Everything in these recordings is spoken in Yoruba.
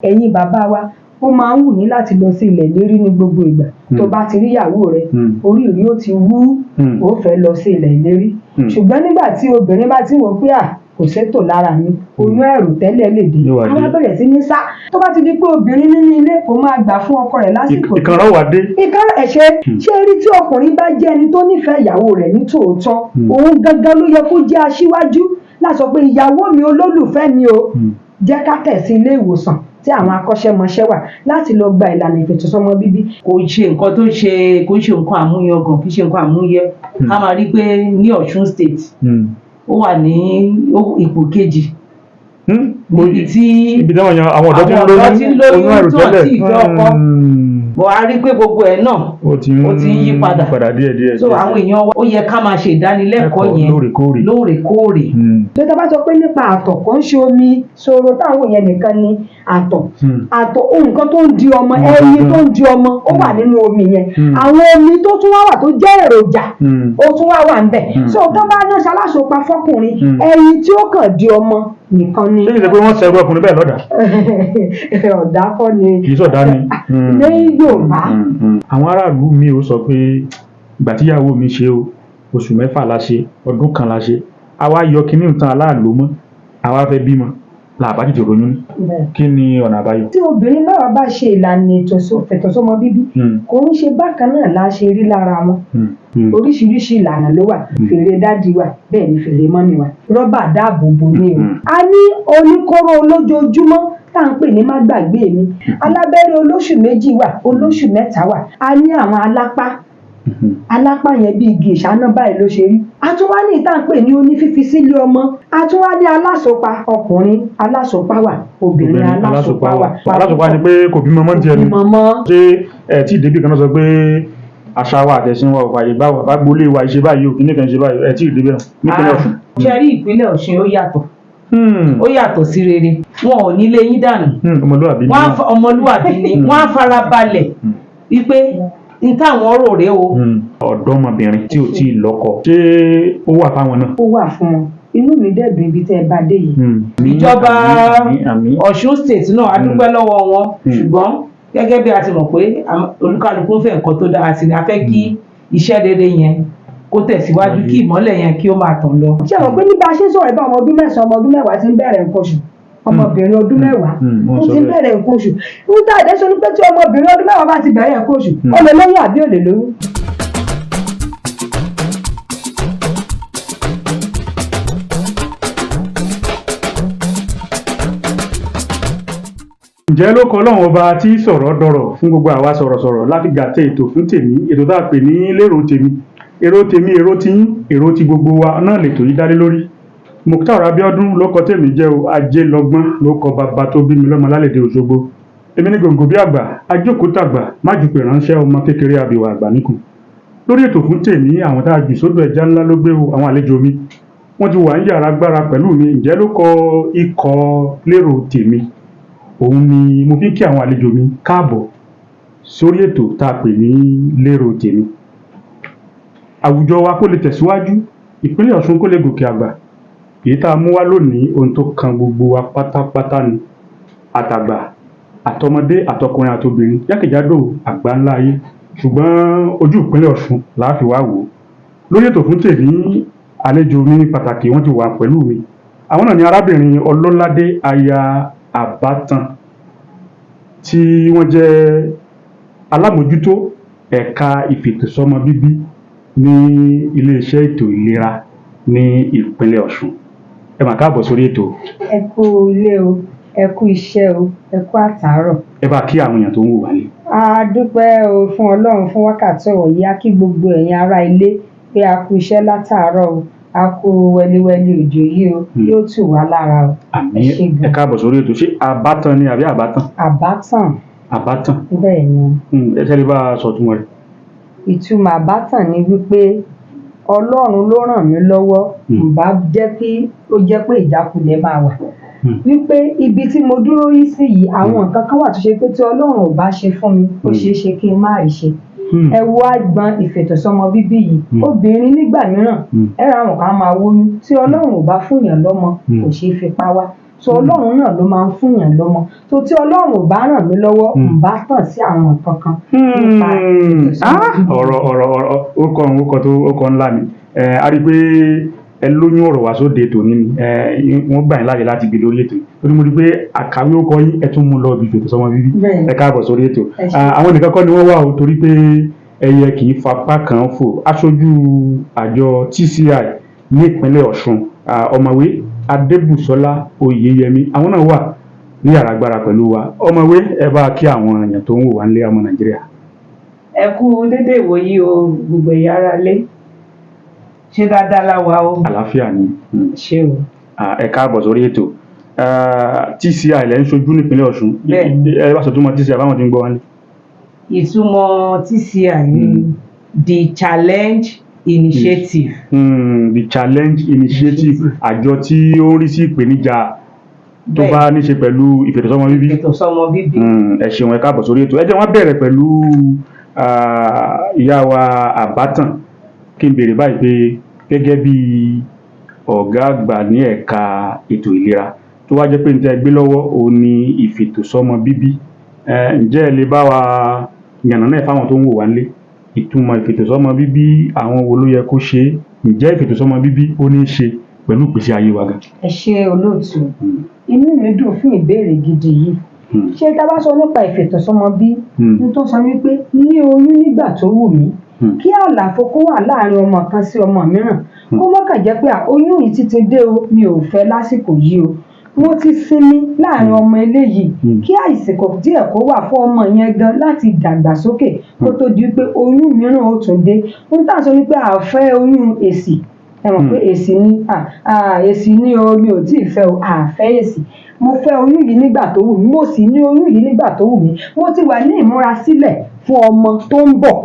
ẹ̀yin bàbá wa ó máa ń wù yín láti lọ sí ilẹ̀ ìlérí ní gbogbo ìgbà tó bá ti rí ìyàwó rẹ orí rí ó ti wú ó fẹ́ lọ sí ilẹ̀ ìlérí ṣùgbọ́n nígbà tí obìnrin bá ti wò pé kò sétò lára mi oyún ẹ̀rù tẹ́lẹ̀ lè dé àwọn abẹ́rẹ́ sí ní sá tó bá ti di pé obìnrin nínú ilé kò máa gbà fún ọkọ rẹ̀ lásìkò ìkanra wà dé. ìkanra ẹ̀ṣẹ̀ ṣé rí tí ọkùnrin bá jẹ́ ẹni tó nífẹ̀ẹ́ ìyàwó rẹ̀ ní tòótọ́ òun gangan ló yẹ kó jẹ́ aṣíwájú láti sọ pé ìyàwó mi olólùfẹ́ mi o jẹ́ ká tẹ̀ sí ilé ìwòsàn tí àwọn akọ́ṣẹ́mọṣẹ́ wà láti lọ gba ìlànà ìfètòsọ́mọ bíbí. kò ṣe nǹkan tó ṣe kò ṣe nǹkan àmúyangàn kì í ṣe nǹkan àmúyẹ ká máa rí pé ní Ọ̀ṣun state ó wà ní ipò kejì níbi tí àwọn ọ̀dọ́ tí ń lóyún oyún àìròtẹ́lẹ̀ tí ìfẹ́ ọkọ bọ̀ a rí pé gbogbo ẹ̀ náà ó ti ń yí padà díẹ̀díẹ̀. so àwọn èèyàn ó yẹ ká máa ṣe ìdánilẹ́kọ̀ọ́ yẹn lóòrèkóòrè. tó tá bá sọ pé nípa àtọ̀ kò ń ṣe omi ṣòro táwọn èèyàn nìkan ni àtọ̀ nǹkan tó ń di ọmọ ẹyin tó ń di ọmọ ó wà nínú omi yẹn àwọn omi tó tún wá wà tó jẹ́ èròjà ó tún wá wà níbẹ̀ so tó bá náà ṣaláṣọpa fọkùnrin ẹyin tí ó kàn di ọmọ nìkan ni. ṣé ìṣe pé wọ́n ṣẹ̀rù ọkùnrin bẹ́ẹ̀ lọ́dà. ọ̀dà kọ́ ni. kì í sọ̀dá ni. ní Yorùbá. àwọn aráàlú mi ò sọ pé ìgbà tíyàwó mi ṣe o oṣù 6 la ṣe ọdún kan la ṣe àwa yọ kinní nǹkan aláàlú mọ́ àwa fẹ́ bímọ làbá tètè ronú kí ni ọ̀nà àbáyọ. tí obìnrin náà bá ṣe ìlànà ìfètòsọ́mọ bíbí kò ń ṣe bákan náà la ṣe rí lára wọn oríṣiríṣi ìlànà ló wà fèrè dádì wà bẹ́ẹ̀ ni fèrè mọ́mì wà rọ́bà dáàbò bò ní o. a ní oníkóró olójoojúmọ́ tá à ń pè ní má gbàgbé mi alábẹ́rẹ́ olóṣù 2 wà olóṣù 3 wà a ní àwọn alápá yẹn bí igi ìṣáná báyìí ló ṣe rí a tún wá ní ìta ń pè ní onífífi sílé ọmọ a tún wá ní alásòpa ọkùnrin alásòpa wà obìnrin alásòpa wà. alásòpa ni pé kò bímọ mọ́ tiẹ̀ ni ṣé ẹ̀ tí ìdébì kan náà sọ pé àṣà wa àtẹ̀sìn wa òfàyè bá wà bá gbolé wa ìṣe báyìí o kìíní kan ṣe báyìí ẹ̀ tí ìdébì náà nípínlẹ̀ Ọ̀ṣun. ṣe rí ìpínlẹ̀ Ọ̀ṣun ó yàtọ̀ sí rere wọn ò nílé yín dànù ọmọlúwàbí ni wọ́n á fara balẹ̀ wípé n táwọn rò rè o. ọ̀dọ́mọbìnrin tí ò tí ì lọ́kọ ṣé ó wà fáwọn náà. ó wà fún wọn inú mi dẹ̀dùn ibi tẹ́ ẹ bá dé yìí. ìjọba Ọ̀ṣun state náà a dúpẹ́ lọ́wọ́ wọn ṣùgbọ́n gẹ́gẹ́ bí a ti mọ̀ pé olúkálùkù ń fẹ́ nǹkan tó dára sí ni a fẹ́ kí iṣẹ́ rere yẹn kó tẹ̀síwájú kí ìmọ́lẹ̀ yẹn kí ó máa tàn lọ. ṣé o mọ̀ pé níbi a ṣe ń sọ̀rọ̀ ìbá ọmọ ọdún 9 ọmọ ọdún 10 ti ń bẹ̀rẹ̀ nǹkan oṣù ọmọbìnrin ọdún 10 ó ti ń bẹ̀rẹ̀ nǹkan oṣù nígbà ìdẹ́sọ ní pé tí ọmọbìnrin ọdún 10 bá ti bẹ̀rẹ̀ nǹkan oṣù ó lè lóyún àbí ò lè lóyún. ǹjẹ́ ló kọ́ lọ́wọ́ ọba tí sọ̀rọ̀ dọ̀rọ̀ fún gbogbo àwa sọ̀rọ̀sọ̀rọ̀ láti gàtẹ́ ètò fún tèmi ètò tá a pè ní lérò tèmi èrò tiyín èrò ti gbogbo wa náà lètò yìí dálé lórí. Mukhtar Abiodun ló kọ tèmi jẹ́ o ajé lọ́gbọ́n ló kọ bàbá tó bí mi lọ́mọ lálẹ́dẹ̀ Òṣogbo èmi ní gbòǹgbò bí àgbà ajókòó-tàgbà májùpẹ̀ ránṣẹ́ ọmọ kékeré abìwà àgbà níkùn. Lórí ètò fún tèmi àwọn tá a jù sódò ẹja ńlá ló gbé o àwọn àlejò mi wọ́n ti wà ń yàrá gbára pẹ̀lú mi ǹjẹ́ ló kọ ikọ̀ lérò tèmi òun ni mo fi kí àwọn àlejò mi káàbọ̀ sórí ètò tá a pè ní lérò tèmi. Àwùjọ wa kó lè tẹ̀síwájú ìpínlẹ̀ Ọ̀ṣun kó lè gòkè àgbà èyí tá a mú wá lónìí ohun tó kan gbogbo wa pátápátá ni àtàgbà àtọmọdé àtọkùnrin àtobìnrin jákèjádò àgbáńlá ayé ṣùgbọ́n ojú ìpínlẹ̀ Ọ̀ṣun la fi wá wò ó. Lórí ètò fún tèmi àlejò mi pàtàkì wọ́n ti wà pẹ̀lú mi àwọn náà ni arábìnrin Ọlọ́ládé aya Àbátan tí wọ́n jẹ́ alámòjútó ẹ̀ka ìfètòsọ́mọ bíbí ní iléeṣẹ́ ètò ìlera ní ìpínlẹ̀ Ọ̀ṣun. Ẹ mà káàbọ̀ sórí ètò. ẹ kú ilé o ẹ kú iṣẹ́ o ẹ kú àtàárọ̀. ẹ bá kí àwọn èèyàn tó ń wò wálé. a dúpẹ́ o fún Ọlọ́run fún wákàtí ọ̀wọ̀ yìí á kí gbogbo ẹ̀yin ará ilé pé a kú iṣẹ́ látàárọ̀ o a kú wẹliwẹli òjò yìí o yóò tù wá lára o. àmín ẹ káàbọ̀ sórí ètò ṣé Àbátan ni àbí Àbátan. Àbátan. bẹ́ẹ̀ ni. ẹ ṣe lè bá a sọ túmọ̀ rẹ̀. ìtumọ̀ Àbátan ni wípé Ọlọ́run ló ràn mí lọ́wọ́ ǹbá jẹ́ kí ó jẹ́ pé ìjákulẹ̀ máa wà wípé ibi tí mo dúró yìí sí yìí àwọn nǹkan kan wà tó ṣe pé tí Ọlọ́run ò bá ṣe fún mi ó ṣeé ṣe kí n má rí ṣe. ẹ wo àgbọn ìfètòsọ́mọ bíbí yìí obìnrin nígbà mìíràn ẹ ra àwọn kan máa wóyún tí Ọlọ́run ò bá fún yàn lọ́mọ kò ṣeé fipá wá so Ọlọ́run náà ló máa ń fún yàn lọ́mọ so tí Ọlọ́run ò bá ràn mí lọ́wọ́ n bá tàn sí àwọn nǹkan kan nípa ọ̀rọ̀ orúkọ ńlá ni a rí i pé ẹ lóyún ọ̀rọ̀ wá sóde ètò ní ni wọ́n gbà yín láàyè láti gbé lórí ètò torí mo rí i pé àkàwé ó kọ yín ẹ tún mú lọ ibi ìfètò sọ́mọ bíbí ẹ káàbọ̀ sórí ètò àwọn nìkan kọ́ ni wọ́n wà o torí pé ẹyẹ kì í fapá kan fò aṣojú àjọ TCI ní ìpínlẹ̀ Ọ̀ṣun ọ̀mọ̀wé Adébùsọ́lá Oyèyẹmí àwọn náà wà ní yàrá agbára pẹ̀lú wa ọ̀mọ̀wé ẹ bá kí àwọn èèyàn tó ń wò wá nílé ọmọ Nàìjíríà. ẹ kú dédé ìwòyí o gbogbo ẹ̀yà ara lé ṣé dáadáa la wà o. àlàáfíà ni. ṣé o. ẹ káàbọ̀ sórí ètò TCI lẹ́ ń ṣojú nípínlẹ̀ Ọ̀ṣun ẹ bá ṣètúmọ̀ TCI báwọn ti ń gbọ́ wá ní. ìtumọ̀ TCI ni the Challenge Initiative. The Challenge Initiative àjọ tí ó ń rí sí ìpèníjà tó bá ní ṣe pẹ̀lú ìfètòsọ́mọ bíbí. ìfètòsọ́mọ bíbí. ẹ ṣeun ẹ káàbọ̀ sórí ètò ẹ jẹ́ wọ́n bẹ̀rẹ̀ pẹ̀lú ìyá wa Àbátàn kí n béèrè báyìí pé gẹ́gẹ́ bí ọ̀gá àgbà ní ẹ̀ka ètò ìlera tó wá jẹ́ pé ní tẹ́ gbé lọ́wọ́ òun ni ìfètòsọ́mọ bíbí ǹjẹ́ ẹ lè bá wa yànnàná ẹ̀ fáwọn tó ń wò wá nílé ìtumọ̀ ìfètòsọ́mọ bíbí àwọn wo ló yẹ kó ṣe ǹjẹ́ ìfètòsọ́mọ bíbí ó ní í ṣe pẹ̀lú ìgbésí ayé wa gan. ẹ ṣé olóòtú inú mi dùn fún ìbéèrè gidi yìí ṣé tá a bá sọ nípa ìfètòsọ́mọ bí n tó sọ wípé ní oyún nígbà tó wù mí kí àlàfo kó wà láàrin ọmọ kan sí ọmọ mìíràn kó mọ́kàn jẹ́ pé oyún yìí ti ti dé o mi ò fẹ́ lásìkò yìí o mo ti sinmi láàrin ọmọ eléyìí kí àìsìkò díẹ̀ kó wà fún ọmọ yẹn gan láti dàgbà sókè kó tó di pé oyún mìíràn ó tún dé ohun tá à ń sọ ni pé a fẹ́ oyún èsì ẹ mọ̀ pé èsì ni o mi ò tíì fẹ́ o a fẹ́ èsì mo fẹ́ oyún yìí nígbà tó wù mí mo sì ní oyún yìí nígbà tó wù mí mo ti wà ní ìmúrasílẹ̀ fún ọmọ tó ń bọ̀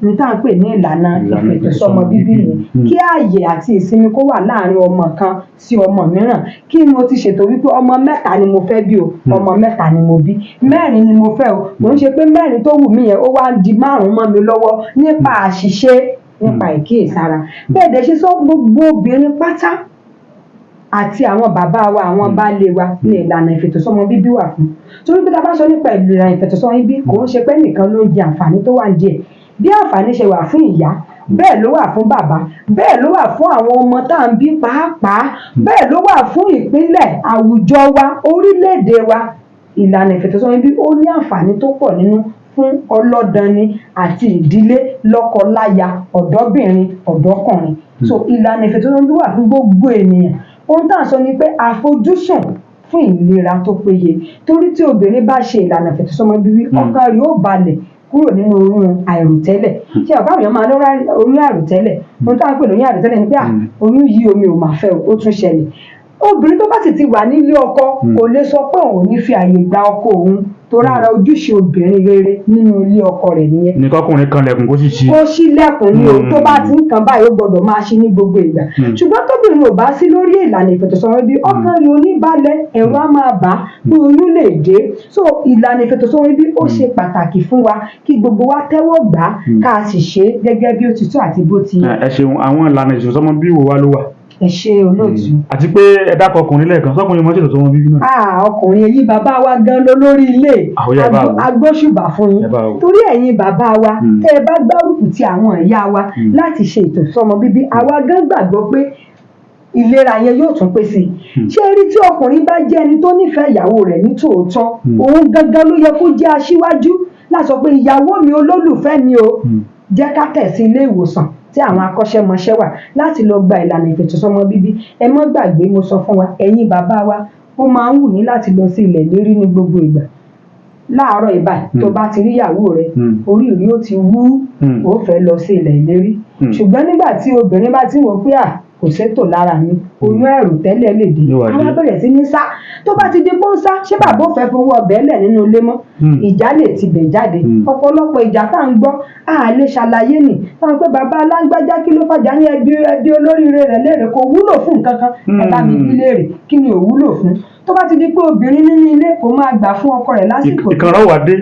ní tá à ń pè ní ìlànà ìfètòsọ́mọ bíbí ni kí ààyè àti ìsinmi kó wà láàrin ọmọ kan sí ọmọ mìíràn kí mo ti ṣètò wípé ọmọ mẹ́ta ni mo fẹ́ bí o ọmọ mẹ́ta ni mo bí mẹ́rin ni mo fẹ́ o kò ń ṣe pé mẹ́rin tó wù mí yẹn ó wá di márùn-ún mọ́ mi lọ́wọ́ nípa àṣìṣe nípa ìkíyèsára bẹ́ẹ̀ dẹ̀ ṣe sọ gbogbo obìnrin pátá àti àwọn bàbá wa àwọn baálé wa ní ìlànà ìfètòsọ́mọ bíbí wà fún torí pé tá a bá sọ nípa ìlànà ìfètòsọ́mọ bíbí kò ń ṣe pé nìkan ló ń jẹ àǹfààní tó wà díẹ̀ bí àǹfààní ṣe wà fún ìyá bẹ́ẹ̀ ló wà fún bàbá bẹ́ẹ̀ ló wà fún àwọn ọmọ tá à ń bí pàápàá bẹ́ẹ̀ ló wà fún ìpínlẹ̀ àwùjọ wa orílẹ̀-èdè wa ìlànà ìfètòsọ́mọ bíbí ó ní àǹfààní tó pọ̀ nínú fún ọlọ́dani àti ìdílé lọ́kọ-láya ọ̀dọ́bìnrin ọ̀dọ́kùnrin so ìlànà ìfètòsọ́mọ bíbí wà fún gbogbo ènìyàn ohun tá à ń sọ ni pé àfojúsùn fún ìlera tó péye torí tí obìnrin bá ṣe ìlànà ìfètòsọ́mọ bíbí ọkàn rẹ̀ ó balẹ̀ kúrò nínú oyún àìròtẹ́lẹ̀ ṣé ọ̀pá àwọn èèyàn máa lọ́ra oyún àìròtẹ́lẹ̀ ohun tá à ń pè lóyún àìròtẹ́lẹ̀ ni pé oyún yìí omi ò máa fẹ́ ó tún ṣẹlẹ̀ obìnrin tó bá sì ti wà nílé ọkọ kò lè sọ pé òun ò ní fi àyè gba ọkọ òun tó rárá ojúṣe obìnrin rere nínú ilé ọkọ rẹ̀ nìyẹn. ní kọkùnrin kan lẹ̀kùn kó sì ṣí. kó ṣí lẹ̀kùn ni o tó bá ti ń kan báyìí ó gbọ́dọ̀ máa ṣí ní gbogbo ìgbà ṣùgbọ́n tóbìnrin ò bá sí lórí ìlànà ìfètòsọ́mọ bí ọkàn rẹ̀ oníbalẹ̀ ẹ̀rọ á máa bà á bí oyún lè dé so ìlànà ìfètòsọ́mọ bí ó ṣe pàtàkì fún wa kí gbogbo wa tẹ́wọ́ gbà á ká a sì ṣe é gẹ́gẹ́ bí ó ti tó àti bó ti yẹ. ẹ ṣeun àwọn ìlànà ìfètòsọ́mọ bí wo wá ló wà. ẹ ṣe olóòtú. àti pé ẹ dákọ ọkùnrin lẹ́ẹ̀kan sọkùnrin mọ ṣètò sọmọ bíbí náà. ọkùnrin ẹ̀yin bàbá wa gan ló lórí ilé agbóṣùbà fún yín torí ẹ̀yin bàbá wa tẹ́ ẹ bá gbárùkù ti àwọn ìyá wa láti ṣe ètò sọmọ bíbí àwa gan gbàgbọ́ pé ìlera yẹn yóò tún pé sí i ṣé rí tí ọkùnrin bá jẹ́ ẹni tó nífẹ̀ẹ́ ìyàwó rẹ̀ ní tòótọ́ òun gangan ló yẹ kó jẹ́ aṣíwájú láti sọ pé ìyàwó mi olólùfẹ́ mi o jẹ́ ká tẹ̀ sí ilé ìwòsàn tí àwọn akọ́ṣẹ́mọṣẹ́ wà láti lọ gba ìlànà ìfètòsọ́mọ bíbí ẹ mọ́ gbàgbé mo sọ fún wa ẹ̀yin bàbá wa ó máa ń wù yín láti lọ sí ilẹ̀ ìlérí ní gbogbo ìgbà láàárọ̀ ìbàdí tó bá ti rí ìyàwó rẹ orí rí ó ti wú ó fẹ́ lọ sí ilẹ̀ ìlérí ṣùgbọ́n nígbà tí obìnrin bá ti wò pé kò sétò lára mi oyún ẹ̀rù tẹ́lẹ̀ lè dé àwọn bẹ̀rẹ̀ sí ní sá tó bá ti di pọ́nsá ṣé bàbá ò fẹ́ fowó ọbẹ̀ lẹ̀ nínú ilé mọ́ ìjà lè ti bẹ̀ jáde ọ̀pọ̀lọpọ̀ ìjà tá à ń gbọ́ a lè ṣàlàyé nì táwọn pé bàbá alágbájá kí ló fàjà ní ẹbí olóríire rẹ̀ léèrè kò wúlò fún nǹkan kan ẹ bá mi bí léèrè kí ni ò wúlò fún tó bá ti di pé obìnrin nínú ilé kò máa gbà fún ọkọ rẹ̀ lásìkò ìkànnà wà dé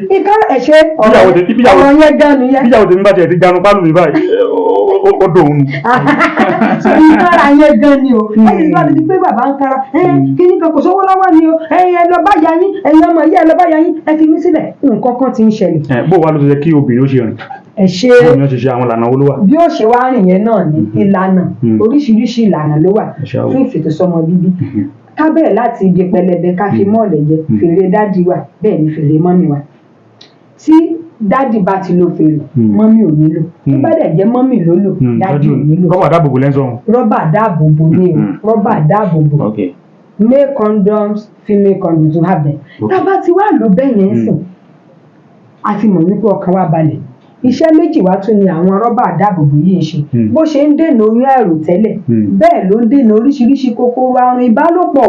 ẹ̀ṣẹ̀ ọ̀rọ̀ yẹn gan nìyẹn bíyàwó tèmi bá tiẹ̀ ti ganu pálù mi báyìí ó dòun. ìkànnà yẹn gan ni o láti bá ti pé bàbá ń kára kí ní kan kò sówó lọ́wọ́ ni o ẹ lọ bá ya yín ẹ̀yin ọmọ yìí ẹ lọ bá ya yín ẹ fi mí sílẹ̀ nǹkan kan ti ń ṣẹlẹ̀. bó wàá ló ti yẹ kí obìnrin ó ṣe rìn ẹ ṣe bó ni ó ṣe ṣe àwọn ìlànà wo ló wà. bí ó ṣe wá rìn yẹn náà ní ìlànà oríṣiríṣi ìlànà ló wà fún ìfètòsọ́mọ bíbí ká bẹ̀rẹ̀ láti ibi pẹlẹbẹ ká fi mọ́ọ̀lẹ̀ jẹ fèrè dádì wà bẹ́ẹ̀ ni fèrè mọ́mì wà tí dádì bá ti lo fèrè mọ́mì ò nílò tó bá dẹ̀ jẹ́ mọ́mì ló lò dádì ò nílò. rọ́bà dáàbòbò lẹ́sọ̀. rọ́bà dáàbòbò ni o rọ́bà dáàbòbò male condoms female condoms to have them. tá a bá ti wá lò bẹ́ẹ̀ yẹn sìn a ti mọ̀ wípé ọkàn wa balẹ̀ iṣẹ́ méjì wá tún ni àwọn rọ́bà dáàbòbò yìí ń ṣe bó ṣe ń dènà oyún àìròtẹ́lẹ̀ bẹ́ẹ̀ ló ń dènà oríṣiríṣi kòkòrò àrùn ìbálòpọ̀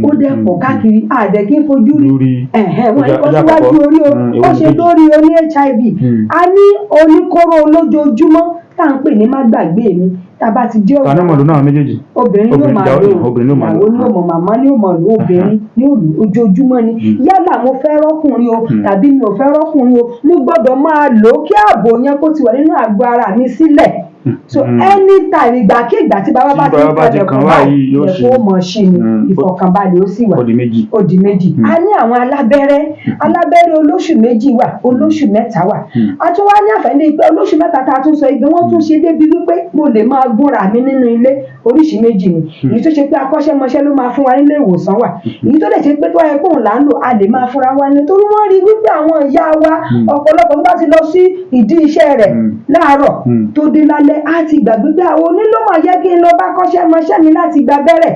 ó dẹ̀ pọ̀ káàkiri àdẹ̀kí fojú rí wọ́n ní kó síwájú orí o ó ṣe lórí oní HIV a ní oníkóró olójoojúmọ́ tá à ń pè ní má gbàgbé mi tá a bá ti jẹ́ òbí màlúù náà méjèèjì obìnrin yóò máa lò ìyàwó ní òmò màmá ní òmò lò obìnrin ní òlù ojoojúmọ́ ni yálà mo fẹ́ rọ́kùnrin o tàbí mi ò fẹ́ rọ́kùnrin o mo gbọ́dọ̀ máa lò ó kí ààbò yẹn kó ti wà nínú àgọ́ ara mi sílẹ̀ so anytime ìgbàkigbà tí bàbá bá ti ń pẹ̀lẹ̀ kan báyìí ẹ̀fọ́ mọ̀ ṣe ni ìfọ̀kànbalẹ̀ ó sì wà ó di méjì. a ní àwọn alábẹ́rẹ́ olóṣù méjì wà olóṣù mẹ́ta wà a tún wá ní àǹfààní pé olóṣù mẹ́ta tá a tún sọ ibi wọ́n tún ṣe débi wípé mo lè máa gúnra mi nínú ilé oríṣi méjì ni èyí tó ṣe pé akọ́ṣẹ́mọṣẹ́ ló máa fún wa nílé ìwòsàn wà èyí tó lè ṣe pé tó ẹ pé òun là ń lò a lè máa fúnra wa ní torí wọ́n rí wípé àwọn ìyá wa ọ̀pọ̀lọpọ̀ tó bá ti lọ sí ìdí iṣẹ́ rẹ̀ láàárọ̀ tó dé lálẹ́ á ti gbàgbé pé àwọn onílò máa yẹ kí n lọ bá kọ́ṣẹ́mọṣẹ́ mi láti gba abẹ́rẹ́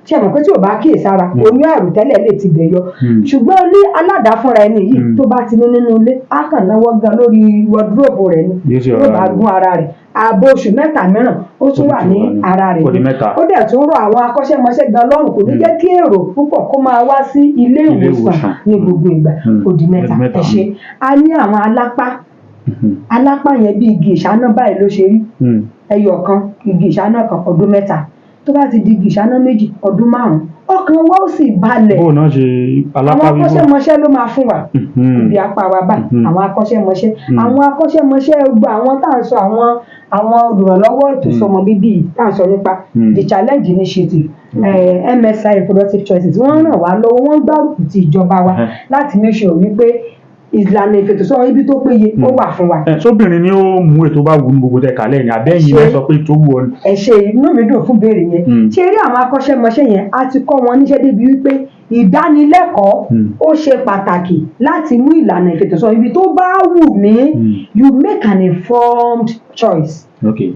ṣe mọ̀ pé tí ò bá kíyèsára oyún àròtẹ́lẹ̀ lè ti bẹ̀yọ ṣùgbọ́n ní aládàáfúnra ẹni yìí tó bá ti ní nínú ilé á kàn náwó gan lórí wọdúróòpù rẹ̀ ni yóò bá gún ara rẹ̀ ààbò oṣù mẹ́ta mìíràn ó tún wà ní ara rẹ̀ ó dẹ̀ tún rọ àwọn akọ́ṣẹ́mọṣẹ́ gan lọ́rùn kò ní jẹ́ kí èrò púpọ̀ kó máa wá sí ilé ìwòsàn ní gbogbo ìgbà ó di mẹ́ta ẹ ṣe a ní àwọn alápá yẹn bí igi ìṣáná báyìí ló ṣe rí ẹyọ kan igi ìṣáná kan ọdún mẹ́ta tó bá ti di igi ìṣáná méjì ọdún 5 ọkàn wa ó sì balẹ̀. bó náà ṣe alápá àwọn akọ́ṣẹ́mọṣẹ́ ló máa fún wa ibi apá wa báyìí àwọn akọ́ṣẹ́mọṣẹ́ gbogbo àwọn tá à ń sọ àwọn olùrànlọ́wọ́ ètò ìsọmọ bíbí tá à ń sọ nípa the challenge initiative MSI reproductive choices wọ́n ràn wá lọ́wọ́ wọ́n gbárùkù ti ìjọba wa láti make sure wípé ìlànà ìfètòsọ́mọ ibi tó péye ó wà fún wa. sóbìnrin ni ó mú ètò bá wù ní gbogbo tẹ̀ka lẹ́yìn abẹ́yìn ẹ sọ pé tó wù ọ ni. ẹ ṣe inú mi dùn fún béèrè yẹn ṣé rí àwọn akọ́ṣẹ́mọṣẹ́ yẹn a ti kọ́ wọn níṣẹ́ débi wípé ìdánilẹ́kọ̀ọ́ ó ṣe pàtàkì láti mú ìlànà ìfètòsọ́mọ ibi tó bá wù mí you make an informed choice.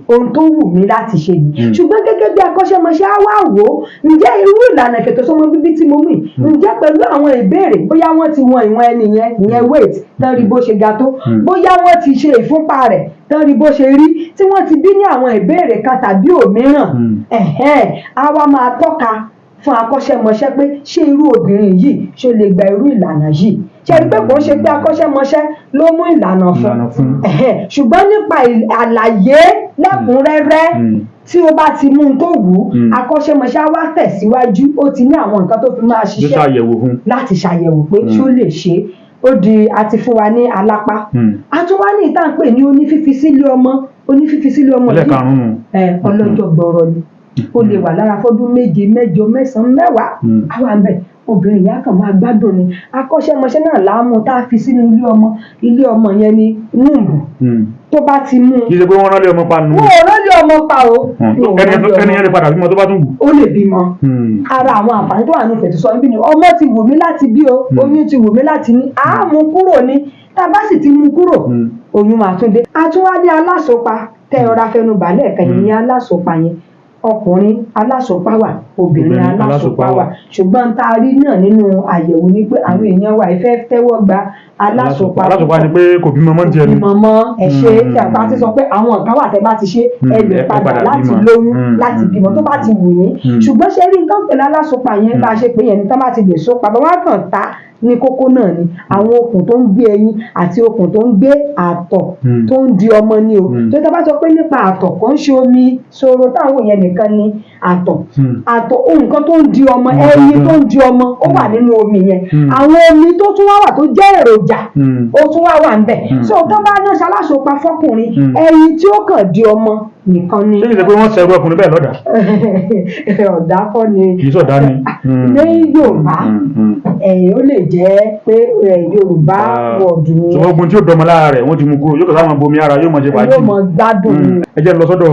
ohun tó wù mí láti ṣe ni ṣùgbọ́n gẹ́gẹ́ bí akọ́ṣẹ́mọṣẹ́ á wá wò ó ǹjẹ́ irú ìlànà ìfètòsọ́mọ bíbí tí mo mú ǹjẹ́ pẹ̀lú àwọn ìbéèrè bóyá wọ́n ti wọn ìwọ̀n ẹni ìyẹn weight tán rí bó ṣe ga tó bóyá wọ́n ti ṣe ìfúnpá rẹ̀ tán rí bó ṣe rí tí wọ́n ti bí ní àwọn ìbéèrè kan tàbí òmíràn á wá máa tọ́ka fún akọ́ṣẹ́mọṣẹ́ pé ṣé irú obìnrin yìí ṣó lè gba irú ìlànà yìí ṣe rí pé kò ń ṣe pé akọ́ṣẹ́mọṣẹ́ ló mú ìlànà fún ṣùgbọ́n nípa àlàyé lẹ́kùnrẹ́rẹ́ tí ó bá ti mú un tó wù ú akọ́ṣẹ́mọṣẹ́ á wá tẹ̀síwájú ó ti ní àwọn nǹkan tó fi máa ṣiṣẹ́ láti ṣàyẹ̀wò pé ṣó lè ṣe ó di àti fún wa ní alápá a tún wá ní ìtàn pé ní onífífi sílé ọmọ yìí ọlọ́jọ́ gbọ́rọ̀ ni ó lè wà lára fọ́dún 7, 8, 9, 10 àwa ń bẹ̀ obìnrin ìyá kan máa gbádùn ni akọ́ṣẹ́mọṣẹ́ náà láàmú tá a fi sínú ilé ọmọ yẹn ní núùbù tó bá ti mú un. kì í ṣe pé wọ́n rán lé ọmọ pa nù. wọ́n rán lé ọmọ pa o. ẹni yẹn lè padà bímọ tó bá tún wù. ó lè bímọ. ara àwọn àǹfààní tó wà ní ìfètòsọ́mọ bí ni ọmọ ti wù mí láti bí o oyún ti wù mí láti ní àmú kúrò ní tá a bá sì ti mú kúrò oyún máa tún dé. a tún wá ní alásopa tẹ ọ̀rá fẹnu balẹ̀ kẹ́yìn ní alásopa yẹn ọkùnrin alásopá wà obìnrin alásopá wà ṣùgbọ́n tá a rí náà nínú àyẹ̀wò ni pé àwọn èèyàn wa ìfẹ́ tẹ́wọ́ gba alásopá. alásopá ni pé kò bímọ mọ́ tiẹ̀ ni. kò bímọ mọ́ ẹ ṣe tí a bá ti sọ pé àwọn nǹkan wà tẹ́ bá ti ṣe ẹ lè padà láti lóyún láti bímọ tó bá ti wù yín ṣùgbọ́n ṣe rí nǹkan pẹ̀lú alásopá yẹn bá a ṣe pé yẹn ní tán bá ti lè so pa bàbá kan ta ní kókó náà ni àwọn okùn tó ń gbé ẹyin àti okùn tó ń gbé àtọ̀ tó ń di ọmọ ni o tó tá bá sọ pé nípa àtọ̀ kò ń ṣe omi ṣòro táwọn yẹn nìkan ni àtọ̀ ohun kan tó ń di ọmọ ẹyin tó ń di ọmọ ó wà nínú omi yẹn àwọn omi tó tún wá wà tó jẹ́ èròjà èròjà ó tún wà ń bẹ̀. So tó bá ní ṣaláṣopa fọkùnrin ẹyin tí ó kàn di ọmọ nìkan ni. ṣé kìí ṣe pé wọ́n ṣẹ̀rù ọkùnrin bẹ́ẹ̀ lọ́dà? ọ̀dà kọ́ ni. kì í sọ̀dá ni. ní Yorùbá ó lè jẹ́ pé Yorùbá wọ̀dù ni. ṣùgbọ́n ogun tí ó dọmọ lára rẹ̀ wọ́n ti mú kúrò yóò kọ́ sáwọn bomi ara yóò mọ ṣe fàájì. yóò mọ gbádùn. ẹ jẹ́ lọ sọ́dọ̀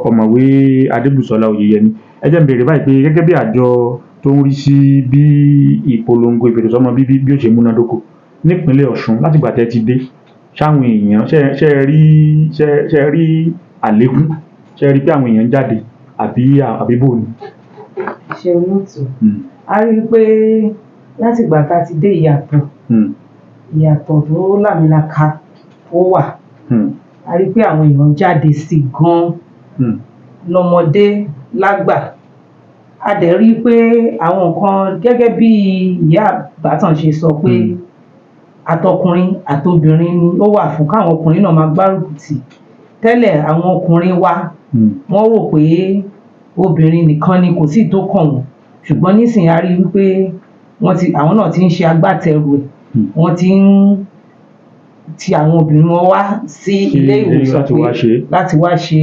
ọ̀mọ̀wé Adébùsọ́lá Oyèyẹmí. ẹ jẹ́ ń béèrè báyìí pé gẹ́gẹ́ bí àjọ tó ń rí sí bí ìpolongo ìfètòsọ́mọ bíbí bí ó ṣe múnádóko nípínlẹ̀ Ọ̀ṣun látìgbà tẹ́ ti dé, ṣáwọn èèyàn ṣe rí àlékún, ṣe rí pé àwọn èèyàn ń jáde àbí bò ni? ṣe olóòtú a rí i pé látìgbà tá a ti dé ìyàtọ̀ tó lámìlaka ó wà. A rí i pé àwọn èèyàn jáde sí gan-an lọ́mọdé lágbà. A dẹ̀ rí i pé àwọn nǹkan gẹ́gẹ́ bí ìyá àbátan ṣe sọ pé àtọkùnrin àtobìnrin ni ó wà fún káwọn ọkùnrin náà máa gbárùkù tì. Tẹ́lẹ̀ àwọn ọkùnrin wa wọ́n rò pé obìnrin nìkan ni kò sí tó kàn wọ́n, ṣùgbọ́n nísìnyí a rí i wípé àwọn náà ti ń ṣe agbátẹrù ẹ̀, wọ́n ti ń ti àwọn obìnrin wọn wá sí ilé ìwòsàn láti wá ṣe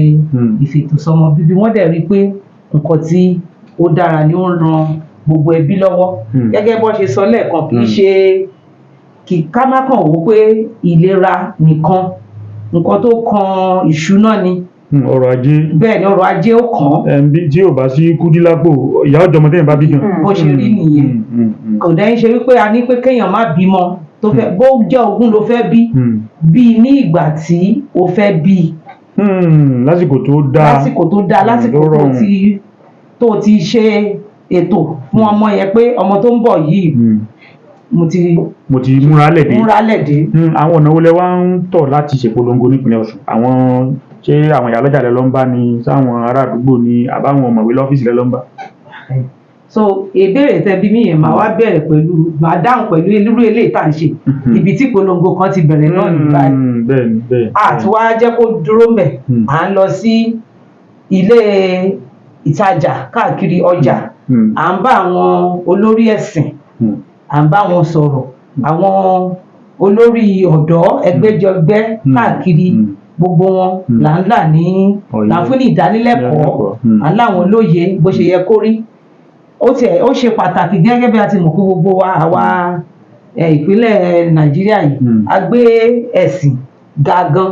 ìfètòsọ́mọ bíbí. Wọ́n dẹ̀ rí i pé nǹkan tí ó dára ni ó ń ran gbogbo ẹbí lọ́wọ́. Gẹ́gẹ́ bó ṣe sọ lẹ́ẹ̀kan kì í ṣe ká má kàn wò pé ìlera nìkan, nǹkan tó kan ìṣúná ni. ọrọ̀ ajé. Bẹ́ẹ̀ ni ọrọ̀ ajé ó kàn. tí ò bá sí kúdílápò ìyá ọ̀jọ̀mọdé yẹn bá bí gan. bó ṣe rí nìyẹn. kò dẹ́ ń ṣe wípé a ní pé kéèyàn má bímọ tó fẹ́ bó jẹ́ ogún ló fẹ́ bí ní ìgbà tí o fẹ́ bí. lásìkò tó dáa. lásìkò tó ti ṣe ètò fún ọmọ yẹn pé ọmọ tó ń bọ̀ yìí mo ti múra lẹ̀dé. àwọn ọ̀nà wo lẹ wá ń tọ̀ láti ṣèpolongo nípínlẹ̀ Ọ̀ṣun? ṣé àwọn ìyá ọlọ́jà lẹ lọ ń bá ni, sáwọn ará àdúgbò ni, àbáwọn ọ̀mọ̀wé lọ́fíìsì lẹ lọ ń bá? So ìbéèrè tẹ́ bí mi yẹn máa wá bẹ̀rẹ̀ máa dáhùn pẹ̀lú irú eléyìí tá à ń ṣe ibi tí ìpolongo kan ti bẹ̀rẹ̀ náà ní báyìí. àti wá jẹ́ kó dúró mẹ́ à ń lọ sí ilé ìtajà káàkiri ọjà, à ń bá àwọn olórí ẹ̀sìn, à ń bá wọn sọ̀rọ̀, àwọn olórí ọ̀dọ́ ẹgbẹ́jọgbẹ́ káàkiri gbogbo wọn là ń fún ní ìdánilẹ́kọ̀ọ́, à ń láwọn lóye bó ṣe yẹ kó rí. Ó ṣe pàtàkì gẹ́gẹ́ bí a ti mọ̀ pé gbogbo wa àwa ìpínlẹ̀ Nàìjíríà yìí a gbé ẹ̀sìn ga gan.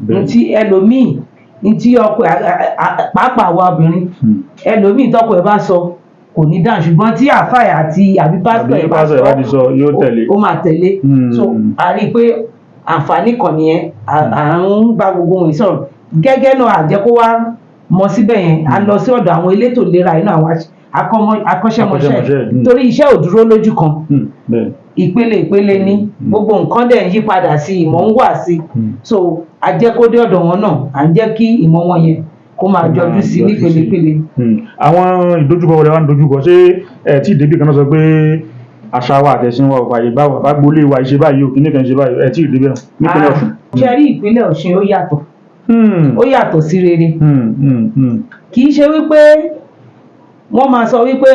Ntí ẹlòmíì ntí ọkọ pàápàá àwa obìnrin ẹlòmíì tọkọ ẹ bá sọ kò ní dáhùn, ṣùgbọ́n tí àfáà àbí pásítọ̀ ẹ bá sọ ó máa tẹ̀lé. So a rí i pé àǹfààní kan nìyẹn, à ń bá gbogbo wọn sọ̀rọ̀. Gẹ́gẹ́ náà àjẹ́ kó wá mọ síbẹ̀ yẹn, a lọ sí ọ̀dọ̀ àwọn elétò ìlera inú àwọn akọ́ṣẹ́mọṣẹ́ torí iṣẹ́ ò dúró lójú kan. Ìpele ní gbogbo nǹkan dẹ̀ ń yí padà sí, ìmọ̀ ń wà sí. So a jẹ́ kó dé ọ̀dọ̀ wọn náà, à ń jẹ́ kí ìmọ̀ wọn yẹn kó máa jọjú sí ní pele. àwọn ìdojúkọ wọlé wa ń dojúkọ, ṣé ẹ tí ìdébì kan náà sọ pé àṣà wa àtẹ̀sìn wa ò fààyè bá wa, bá gbolé wa ìṣe báyìí ò kíní kan ṣe báyìí, ẹ tí ìdébì náà nípínlẹ̀ Ọ̀ṣun? ṣe rí ìpínlẹ̀ Ọ̀ṣun ó yàtọ̀ sí rere. kì í ṣe wípé wọ́n máa sọ wípé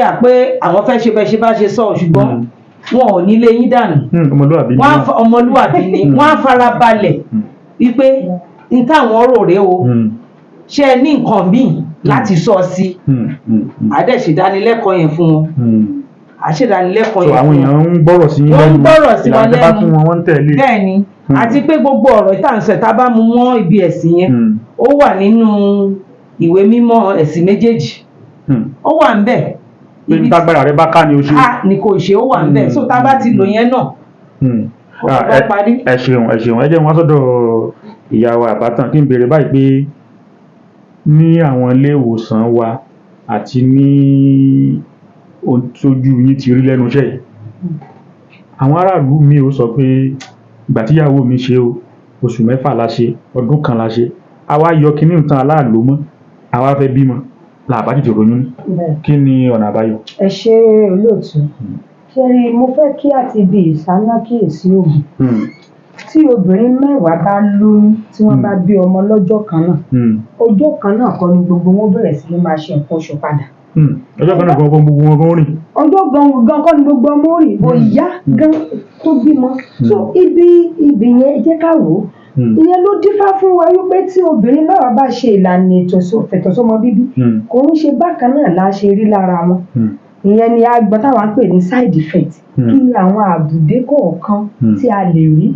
àwọn fẹ́ ṣe bẹ́ẹ̀ ṣe bá ṣe sọ, ṣùgbọ́n wọn ò ní lé yín dànù. ọmọlúwàbí ni wọ́n á fara balẹ̀ wípé n táwọn rò rè o, ṣé ẹ ní nǹkan míì láti sọ sí, àdẹ̀ṣèdánilẹ́kọ̀ọ́ yẹn fún wọn. àṣèdánilẹ́kọ̀ọ́ yẹn àwọn èèyàn ń gbọ́rọ̀ sí wọ́n ń gbọ́rọ̀ sí wọn lẹ́nu. wọ́n ń tẹ̀lé. bẹ́ẹ̀ ni àti pé gbogbo ọ̀rọ̀ ìtànsẹ̀ tá a bá mú mọ́ ibi ẹ̀sìn yẹn ó wà nínú ìwé mímọ́ ẹ̀sìn méjèèjì, ó wà ń bẹ̀. ibi tágbára rẹ bá ká ni o ṣe. ni kò ṣe, ó wà ń bẹ̀. so tá a bá ti lò yẹn náà ó bá parí. ẹ ṣeun ẹ jẹ́ wọn sọ́dọ̀ ìyá wa àbátan kí n béèrè báyìí pé ní àwọn ilé ìwòsàn wa àti ní ojú yín ti rí lẹ́nu iṣẹ́ yìí, àwọn aráàlú mi ò sọ pé ìgbà tíyàwó mi ṣe oṣù 6 la ṣe, ọdún kan la ṣe, àwa yọ kíní nǹkan aláàlú mọ́, àwa fẹ́ bímọ làbá tètè ronú. kí ni ọ̀nà àbáyọ? ẹ ṣe olóòtú, ṣe rí mo fẹ́ kí a ti di ìsánákíyèsí òògùn. tí obìnrin 10 bá lóyún tí wọ́n bá bí ọmọ lọ́jọ́ kan náà, ọjọ́ kan náà kọ́ ni gbogbo wọn bẹ̀rẹ̀ sí ní máa ṣe nǹkan oṣù padà. ọjọ́ kan náà gan gbogbo wọn gan rìn. ọjọ́ gan kọ́ ni gbogbo ọmọ rìn bó ìyá gan tó bímọ so ibi yẹn jẹ́ ká wò ó ìyẹn ló dífá fún wa wípé tí obìnrin náà bá ṣe ìlànà ìfètòsọ́mọ bíbí kò ń ṣe bákan náà la ṣe rí lára wọn ìyẹn ni agbọn táwọn ń pè ní side effect kí ni àwọn àbùdé kọ̀ọ̀kan tí a lè rí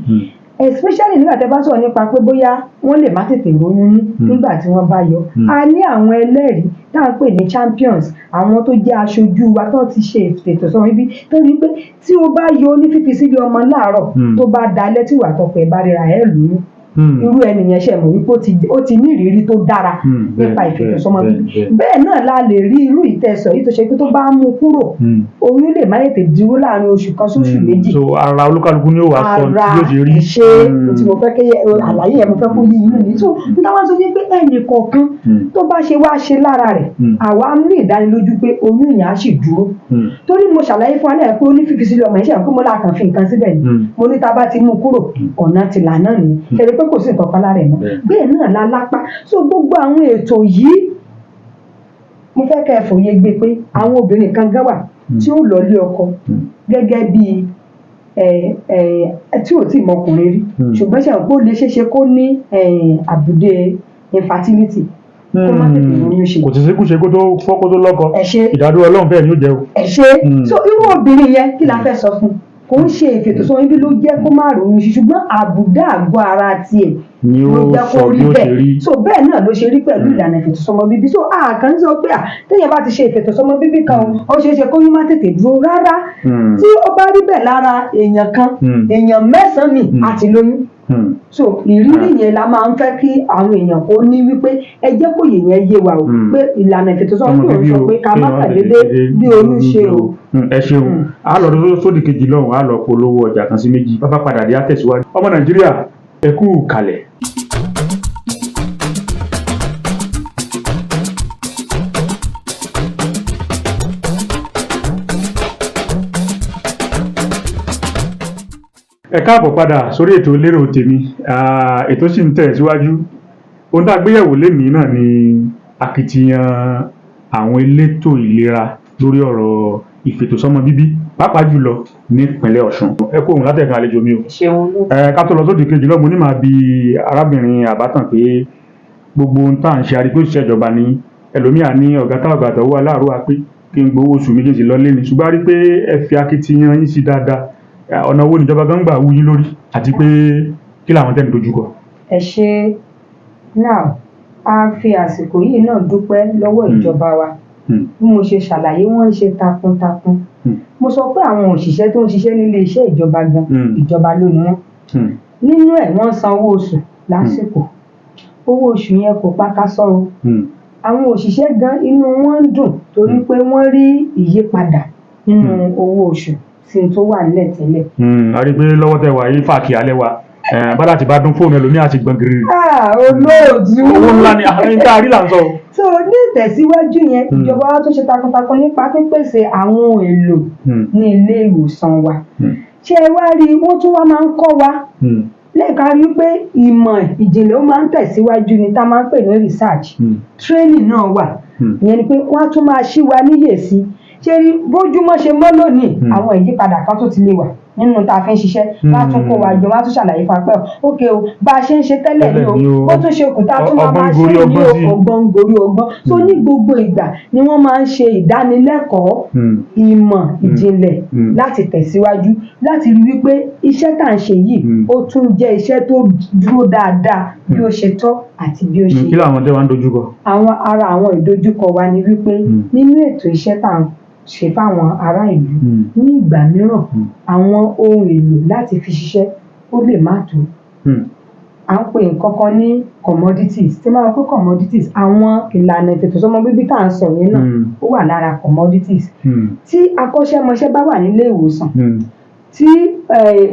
especially nígbà tẹ́ bá sọ̀rọ̀ nípa pé bóyá wọ́n lè má tètè ronú nígbà tí wọ́n bá yọ a ní àwọn ẹlẹ́rìí tá à ń pè ní champions àwọn tó jẹ́ aṣojú wa tó ti ṣe ìfètòsọ́mọ bíbí tó ní pé tí o bá yọ ní fífi sílé ọmọ láàárọ̀ tó bá dalẹ́ tí wà tọpẹ bá ríra ẹ̀ lóyún irú ẹnìyẹn ṣe mọ̀ wípé ó ti ní ìrírí tó dára nípa ìfètòsọ́mọ bíbí bẹ́ẹ̀ náà la lè rí irú ìtẹ̀sọ̀ yìí tó ṣe pé tó bá mú kúrò oyún lè má tètè dúró láàrin oṣù kan sóṣù méjì. so ara olúkálùkù ni ó wà sọ tí yóò ṣe rí. ṣé tí mo fẹ́ kéye àlàyé yẹn mo fẹ́ kó yí inú mi tó n táwọn sọ pé ẹnì kọ̀ọ̀kan tó bá ṣe wá ṣe lára rẹ̀ àwa ní ìdánilójú pé oyún yẹn á sì dúró torí mo ṣàlàyé fún alẹ́ pé ó ní fífi sílẹ̀ ọmọ ìṣẹ́ pé mo lákàn fi nǹkan síbẹ̀ ni mo ní tá a bá ti mú kúrò ọ̀nà ti là náà ni kẹrẹ pé kò sí nǹkan kan lára ẹ̀ mọ́ bẹ́ẹ̀ náà la lápá so gbogbo àwọn ètò yìí mo fẹ́ kẹ́ ẹ fòye gbé pé àwọn obìnrin kan gán wà tí ó lọ lé ọkọ gẹ́gẹ́ bí tí ò tí ì mọkùnrin rí ṣùgbọ́n ṣe àpò lè ṣeéṣe kó ní àbùdé infertility kó má tètè lóyún ṣe. kò sì sí kúṣe kó tó fọ́ kó tó lọ́kọ ìdádúró ọlọ́run bẹ́ẹ̀ ni ó jẹ́ o. ẹ ṣe so irú obìnrin yẹn kí la fẹ́ sọ fún kò ń ṣe ìfètòsọ́mọ bíbí ló jẹ́ kó má ronú ṣe ṣùgbọ́n àbùdá àgọ́ ara tiẹ̀ ló jẹ́ kó rí bẹ́ẹ̀ so bẹ́ẹ̀ náà ló ṣe rí pẹ̀lú ìlànà ìfètòsọ́mọ bíbí so àkàn sọ pé téèyàn bá ti ṣe ìfètòsọ́mọ bíbí kan ó ṣeé ṣe kó yín má tètè dúró rárá tí ó bá rí bẹ́ẹ̀ lára èèyàn kan èèyàn mẹ́sàn-án mi àti lóyún so ìrírí yẹn la máa ń fẹ́ kí àwọn èèyàn kó ní wípé ẹ jẹ́ kó yẹn yé wa o pé ìlànà ìfètòsọ́mọ bíbí sọ pé ká má tàdédé bí oyún ṣe o. ẹ ṣeun a lọ sódì kejì lọ́hùn a lọ polówó ọjà kan sí méjì bàbá padà dé àtẹ̀síwájú ọmọ Nàìjíríà ẹ kú kalẹ̀. ẹ káàbọ̀ padà sórí ètò lérò tèmi ètò sì ń tẹ̀síwájú ohun tá a gbéyẹ̀wò lénìí náà ni akitiyan àwọn elétò ìlera lórí ọ̀rọ̀ ìfètòsọ́mọ bíbí pàápàá jùlọ nípínlẹ̀ Ọ̀ṣun ẹ kó òun látẹ̀kan àlejò mi o. ká tó lọ sódì kejì lọ́mọ ní màá bi arábìnrin àbátan pé gbogbo ohun tá à ń ṣe àrígbó ìṣèjọba ní ẹlòmíà ní ọ̀gá táwọn àgbàdo wà láàárọ̀ wa pé kí n gbowó oṣù méjèèjì lọ lé ní ṣùgbọ́n a rí pé ẹ fi akitiyan yín sí dáadáa ọ̀nà owó níjọba gan gbà wú yín lórí àti pé kí làwọn tẹ́ ń dojúkọ. ẹ ṣe náà a fi àsìkò yìí náà dúpẹ́ lọ́wọ́ ìjọba wa bí mo ṣe ṣàlàyé wọ́n ń ṣe takuntakun mo sọ pé àwọn òṣìṣẹ́ tó ń ṣiṣẹ́ nílé iṣẹ́ ìjọba gan ìjọba ló ní wọ́n nínú ẹ̀ wọ́n san owó oṣù lásìkò owó oṣù yẹn kò pa ká sọ̀rọ̀ àwọn òṣìṣẹ́ gan inú wọn ń dùn torí pé wọ́n rí ìyípadà nínú owó oṣù sí tó wà nílẹ̀ tẹ́lẹ̀. a rí i pé lọ́wọ́ tẹ wà yí fàákì alẹ́ wa bàdà tí bá dún fóònù ẹlòmíì àti gbọ̀n gírí. olóòtú owó ńlá ni àwọn ẹni tá a rí là ń sọ. so ní ìtẹ̀síwájú yẹn ìjọba wa tó ṣe takuntakun nípa pípèsè àwọn ohun èlò ní ilé ìwòsàn wa ṣé ẹ wá rí wọ́n tún wá máa ń kọ́ wa lẹ́ẹ̀ka rí pé ìmọ̀ ìjìnlẹ̀ ó máa ń tẹ̀síwájú ni tá a máa ń pè ní research training náà wà ìyẹn ni pé wọ́n á tún máa ṣí wa níyè sí ṣé bójúmọ́ ṣe mọ́ lónìí àwọn ìyípadà kan tó ti lè wà nínú tá a fi ń ṣiṣẹ́ wọ́n á tún kó wa jọ wọ́n á tún ṣàlàyé fún apẹ́ ókè o bá a ṣe ń ṣe tẹ́lẹ̀ ní o bó tún ṣe òkúta tó máa ṣe ní ọgbọ́n gorí ọgbọ́n tó ní gbogbo ìgbà ni wọ́n máa ń ṣe ìdánilẹ́kọ̀ọ́ ìmọ̀ ìjìnlẹ̀ láti tẹ̀síwájú láti rí wípé iṣẹ́ tá à ń ṣe yìí ó tún jẹ́ iṣẹ́ tó dúró dáadáa bí ó ṣe tọ́ àti bí ó ṣe yẹ. kí làwọn tẹ́ wá ń dojúkọ. àwọn ìdojúkọ wa ni wípé nínú ètò iṣẹ́ tá à ń ṣe fáwọn ará ìlú ní ìgbà mìíràn àwọn ohun èlò láti fi ṣiṣẹ́ ó lè má tó à ń pè nǹkan kan ní commodities tí máa ń pè commodities àwọn ìlànà ìfètòsọ́mọ bíbí tá à ń sọ yẹn náà ó wà lára commodities tí akọ́ṣẹ́mọṣẹ́ bá wà nílé ìwòsàn tí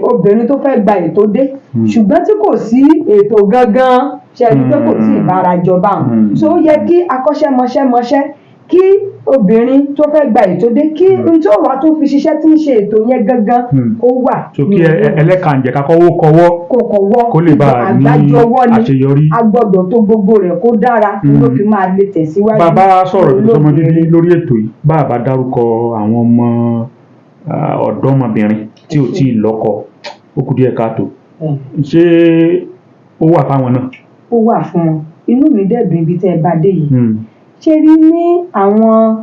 obìnrin tó fẹ́ gba ètò dé ṣùgbọ́n tí kò sí ètò gangan ṣe é pé kò tí ì bára jọba hàn so ó yẹ kí akọ́ṣẹ́mọṣẹ́ kí obìnrin tó fẹ́ gba ètò dé kí n tó wà tó fi ṣiṣẹ́ tí ń ṣe ètò yẹn gangan ó wà. so kí ẹlẹ́kànjẹ̀ka kọ́wọ́ kó lè bá a ní àṣeyọrí. a gbọ́dọ̀ tó gbogbo rẹ̀ kó dára ló fi máa lè tẹ̀síwájú. bàbá sọ̀rọ̀ ìfẹsọ̀mọ bíbí lórí ètò yìí bá a bá dárúkọ àwọn ọmọ ọ̀dọ́mọbìnrin tí ò tí ì lọ́kọ ó kù díẹ̀ káàtó ṣé ó wà fáwọn náà. ó wà fún wọn inú mi dẹ̀dùn ibi tẹ́ ẹ bá dé yìí ṣe rí ní àwọn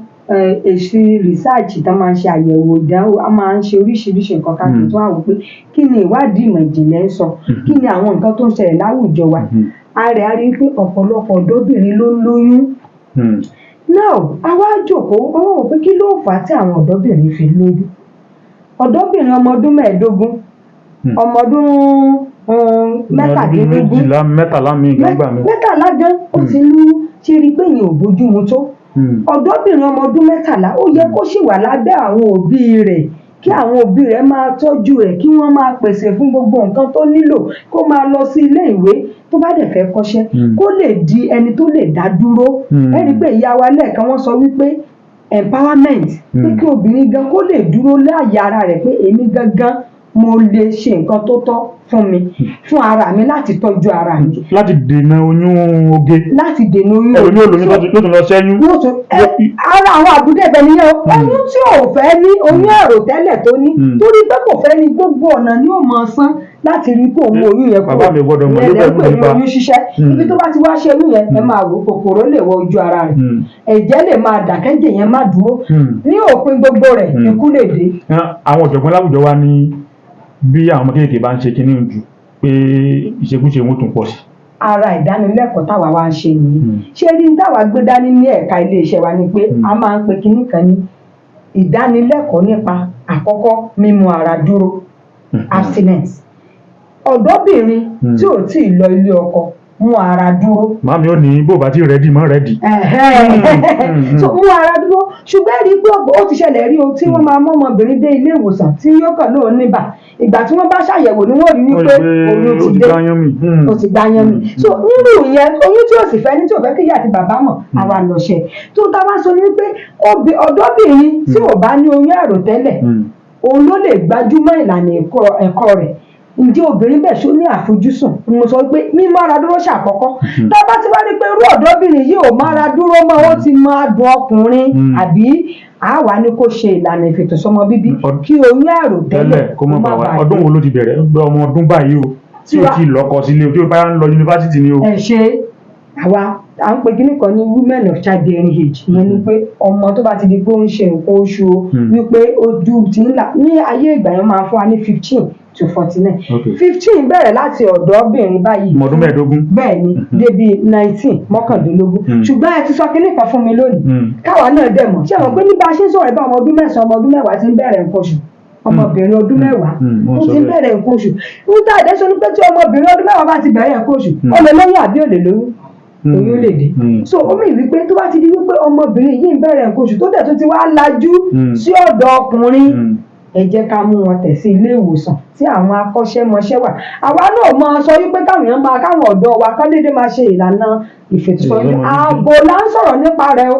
èsì rìsáàjì tó máa ń ṣe àyẹ̀wò ìdánwò a máa ń ṣe oríṣiríṣi nǹkan káàkiri tó wà wò pé kí ni ìwádìí ìmọ̀ ìjìnlẹ̀ ń sọ kí ni àwọn nǹkan tó ń ṣẹlẹ̀ láwùjọ wa a rí pé ọ̀pọ̀lọpọ̀ ọ̀dọ́bìnrin ló ń lóyún. now àwa jókòó wọ́n wò pé kí ló fà á tí àwọn ọ̀dọ́bìnrin fi lóyún ọ̀dọ́bìnrin ọmọ ọdún 15 ọmọ ọdún mẹ́tàlá gan ó ti lóyún ṣe rí pé yẹn ò bójúmu tó ọ̀dọ́bìnrin ọmọ ọdún 13 ó yẹ kó sì wà lábẹ́ àwọn òbí rẹ̀ kí àwọn òbí rẹ̀ máa tọ́jú rẹ̀ kí wọ́n máa pèsè fún gbogbo nǹkan tó nílò kó máa lọ sí ilé ìwé tó bá dẹ̀ fẹ́ kọ́ṣẹ́ kó lè di ẹni tó lè dá dúró ẹ rí pé ìyá wa lẹ́ẹ̀kan wọ́n sọ wípé empowerment pé kí obìnrin gan kó lè dúró láàyè ara rẹ̀ pé èmi gangan mo lè ṣe nǹkan tó tọ́ fún mi fún ara mi láti tọ́jú ara mi. láti dènà oyún oge. láti dènà oyún oge. oyún olóyún ló tún lọ sẹ́yún. ara àwọn àbúdé ẹ̀bẹ̀ nìyẹn oyún tí ò fẹ́ ní oyún ẹ̀rò tẹ́lẹ̀ tó ní torí pé kò fẹ́ ní gbogbo ọ̀nà ni ó máa san láti rí pé òun oyún yẹn kúrò lẹ́lẹ́ pé oyún ṣiṣẹ́ ibi tó bá ti wá ṣe oyún yẹn ẹ máa wò kòkòrò lè wọ ojú ara rẹ̀ ẹ̀jẹ̀ lè máa dà kẹ́jẹ̀ yẹn má dúró ní òpin gbogbo rẹ̀ ikú lè dé. àwọn ọ̀jọ̀gbọ́n láwùjọ wa ní bí àwọn ọmọ kéèké bá ń ṣe kíní jù pé ìṣekúṣe wọn tún pọ̀ sí. ara ìdánilẹ́kọ̀ọ́ táwa wá ń ṣe nìyí ṣé rí táwa gbé dání ní ẹ̀ka iléeṣẹ́ wa ni pé a máa ń pe kíní kan ní ìdánilẹ́kọ̀ọ́ nípa àkọ́kọ́ mímú ara dúró abstinence ọ̀dọ́bìnrin tí ò tí ì lọ ilé ọkọ mú ara dúró. màmí ò ní bó bá ti rẹ́dì mọ́ rẹ́dì. so mú ara dúró ṣùgbọ́n rí pé ó ti ṣẹlẹ̀ rí o tí wọ́n máa mọ́ ọmọbìnrin dé ilé ìwòsàn tí yóò kàn lóun níbà ìgbà tí wọ́n bá ṣàyẹ̀wò ni wọ́n rí wípé oyún ti dé ó ti gbá yán mi. so nínú ìyẹn oyún tí ò sì fẹ́ ní tí ò fẹ́ kí ìyá àti bàbá mọ̀ àwa lọ́ṣẹ̀ tó tá a bá sọ ní wípé ọ̀dọ́bìnrin tí ò bá ní oyún àròtẹ́lẹ̀ òun ló lè gbájúmọ́ ìlànà ẹ̀kọ́ rẹ̀ ǹjẹ́ obìnrin bẹ́ẹ̀ ṣó ní àfojúsùn mo sọ pé mímára dúró ṣàkọ́kọ́ tá a bá ti wá rí pé irú ọ̀dọ́bìnrin yìí ò mára dúró mọ́ ó ti máa dùn ọkùnrin àbí àwa ni kò ṣe ìlànà ìfètòsọ́mọ bíbí kí oyún àròtẹ́lẹ̀ kó má bàa ọdún wo ló ti bẹ̀rẹ̀ ọmọ ọdún báyìí o tí o ti lọ́kọ sílé o tí o bá ń lọ yunifásitì ni o. ẹ ṣe àwa à ń pe kíní kan ní women of childbearing age ìyẹn ni pé ọmọ tó bá ti di pé ó ń ṣe nǹkan oṣù o wípé ojú ti ń là ní ayé ìgbà yẹn máa fún wa ní 15 to 49 15 bẹ̀rẹ̀ láti ọ̀dọ́bìnrin báyìí ọmọ ọdún 15 bẹ́ẹ̀ ni débi 19 mọ́kàndínlógún ṣùgbọ́n ẹ ti sọ kíní kan fún mi lónìí káwa náà dẹ̀ mọ̀ ṣé àwọn pé ní bá a ṣe ń sọ̀rọ̀ ẹ̀ bá ọmọ ọdún 9 ọmọ ọdún 10 ti ń bẹ̀rẹ̀ nǹkan oṣù ọmọbìnrin ọdún 10 ó ti ń bẹ̀rẹ̀ nǹkan oṣù nígbà àdẹ́sọ ní pé tí ọmọbìnrin ọdún 10 bá ti bẹ̀rẹ̀ nǹkan oṣù ó lè lóyún àbí ò lè lóyún oyún lè dé so ó mì wípé tó bá ti di wípé ọmọbìnrin yìí ń bẹ̀rẹ̀ nǹkan oṣù tó dẹ̀ tó ti wá lajú sí ọ̀dọ̀ ọkùnrin ẹ jẹ́ ká mú wọn tẹ̀ sí ilé ìwòsàn tí àwọn akọ́ṣẹ́mọṣẹ́ wà àwa náà máa sọ wípé káwọn ọ̀dọ́ wa kán déédéé máa ṣe ìlànà ìfètòsọ́mọ ààbò là ń sọ̀rọ̀ nípa rẹ̀ o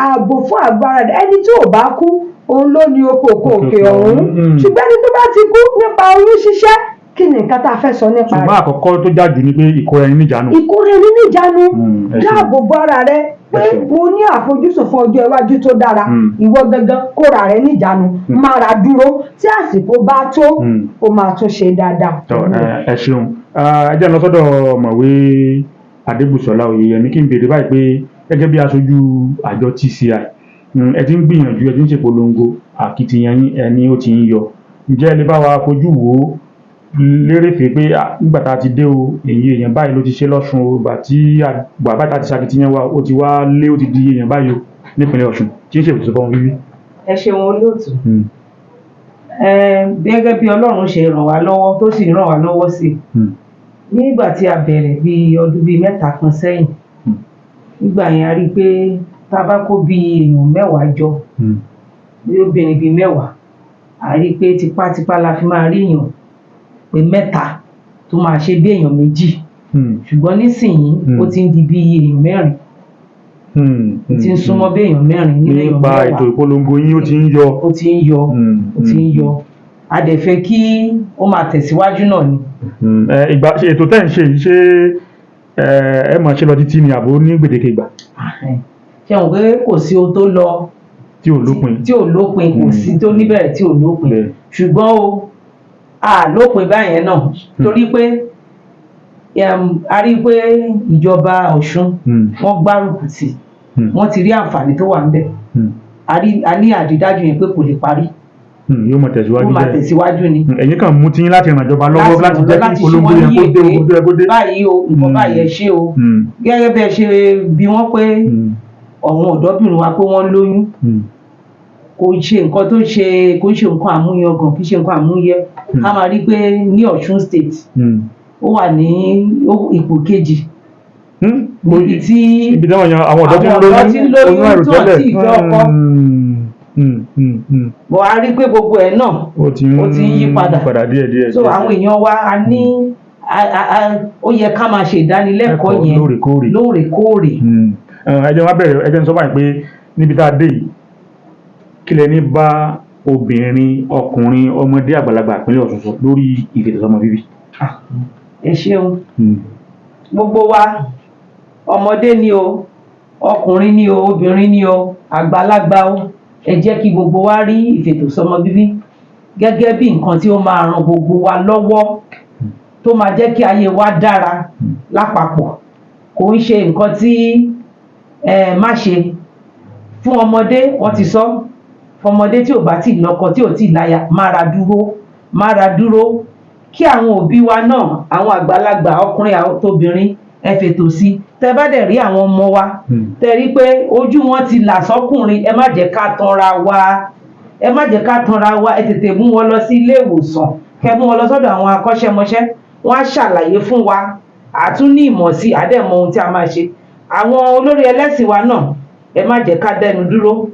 ààbò fún agbára rẹ̀ ẹni tí ò bá kú òun ló ní oko òkè ọ̀hún ṣùgbọ́n ẹni tó bá ti kú nípa oyún ṣíṣẹ́ kí ni nǹkan tá a fẹ́ sọ nípa rẹ̀. ṣùgbọ́n àkọ́kọ́ tó jáde ni pé ìkóra ẹni níjàánu. ìkóra ẹni níjàánu dáàbò bo ara rẹ pé mo ní àfojúsùn fún ọjọ́ iwájú tó dára ìwọ gangan kóra rẹ níjàánu mára dúró tí àsìkò bá tó o máa tún ṣe dáadáa. ẹ ṣeun ẹ jẹ́ lọ sọ́dọ̀ ọ̀mọ̀wé Adébùsọ́lá Oyèyẹmí kí n béèrè báyìí pé gẹ́gẹ́ bí aṣojú àjọ TCI ẹ ti ń gbìyànjú ẹ ti ń ṣèpolongo àkitiyan yín ẹni ó ti ń yọ ǹjẹ́ ẹ lè bá wa fojú wò ó lérèfé pé nígbà tá a ti dé o èyí èèyàn báyìí ló ti ṣe lọ́sùn o ìgbà tí bàbá tá a ti ṣàkitiyan wa ó ti wá lé ó ti di èèyàn báyìí o nípínlẹ̀ Ọ̀ṣun tí ń ṣètò fún bíbí. ẹ ṣeun olóòtú gẹ́gẹ́ bí Ọlọ́run ṣe ràn wá lọ́wọ́ tó sì ràn wá lọ́wọ́ sí i nígbà tí a bẹ̀rẹ̀ bí ọdún bíi 3 kan sẹ́yìn nígbà yẹn a rí i pé tá a bá kó bí èèyàn 10 jọ bí obìnrin bíi 10 a rí i pé tipátipá la fi máa rí èèyàn pé 3 tó máa ṣe bí èèyàn 2 ṣùgbọ́n nísìnyí ó ti ń di bí èèyàn 4 ó ti ń súnmọ́ bí èèyàn mẹ́rin nínú èèyàn mẹ́wàá nípa ètò ìpolongo yín ó ti ń yọ. ó ti ń yọ a dẹ̀ fẹ́ kí ó máa tẹ̀síwájú náà ni. ètò tẹ́ ń ṣe yìí ṣé ẹ máa ṣe lọ títí ni àbò ní gbèdéke ìgbà. ṣé wọn pé kò sí ohun tó lọ tí ò lópin kò sí tó níbẹ̀rẹ̀ tí ò lópin ṣùgbọ́n lópin báyẹn náà torí pé a rí pé ìjọba Ọ̀ṣun wọ́n gbárùkù tì wọ́n ti rí àǹfààní tó wà níbẹ̀ a ní àrídájú yẹn pé kò lè parí yóò máa tẹ̀síwájú ni. ẹ̀yin kàn mú tí láti ràn ìjọba lọ́wọ́ láti jẹ́ kí ìpolongo yẹn kó dé ogun tó yẹ kó dé. báyìí o nǹkan báyìí ẹ ṣe o gẹ́gẹ́ bí ẹ ṣe bí wọ́n pé àwọn ọ̀dọ́bìnrin wa pé wọ́n lóyún kò ṣe nǹkan tó ṣe kò ṣe nǹkan àmúyangàn kì í ṣe nǹkan àmúyẹ a máa rí pé ní Ọ̀ṣun state ó wà ní ipò kejì níbi tí àwọn ọ̀dọ́ ti ń lóyún tó àti ìfẹ́ ọkọ bọ̀ a rí pé gbogbo ẹ̀ náà ó ti ń yí padà díẹ̀díẹ̀. so àwọn èèyàn wa a ní ó yẹ ká máa ṣe ìdánilẹ́kọ̀ọ́ yẹn lóòrèkóòrè. ẹjẹ wá bẹ̀rẹ̀ ẹjẹ ń sọ báyìí pé níbi tá a dé yìí kí lẹ ní bá obìnrin ọkùnrin ọmọdé àgbàlagbà ìpínlẹ̀ Ọ̀ṣun sọ lórí ìfètòsọ́mọ bíbí. ẹ ṣeun gbogbo wa ọmọdé ni o ọkùnrin ni o obìnrin ni o àgbàlagbà o ẹ jẹ́ kí gbogbo wa rí ìfètòsọ́mọ bíbí gẹ́gẹ́ bí nǹkan tí ó máa ran gbogbo wa lọ́wọ́ tó máa jẹ́ kí ayé wa dára lápapọ̀ kò ń ṣe nǹkan tí má ṣe fún ọmọdé wọ́n ti sọ fọmọdé tí ò bá tí lọ́kọ tí ò tí láya mára dúró kí àwọn òbí wa náà àwọn àgbàlagbà ọkùnrin àtobìnrin ẹ fètò sí tẹ bá dẹ̀ rí àwọn ọmọ wa tẹ rí pé ojú wọn ti là sọ́kùnrin ẹ má jẹ́ ká tanra wa ẹ tètè mú wọn lọ sí ilé ìwòsàn kẹ mú wọn lọ sọ́dọ̀ àwọn akọ́ṣẹ́mọṣẹ́ wọ́n á ṣàlàyé fún wa àtún ní ìmọ̀ sí àdẹ̀mọ ohun tí a máa ṣe àwọn olórí ẹlẹ́sìn wa náà ẹ má jẹ́ ká dẹnu dúró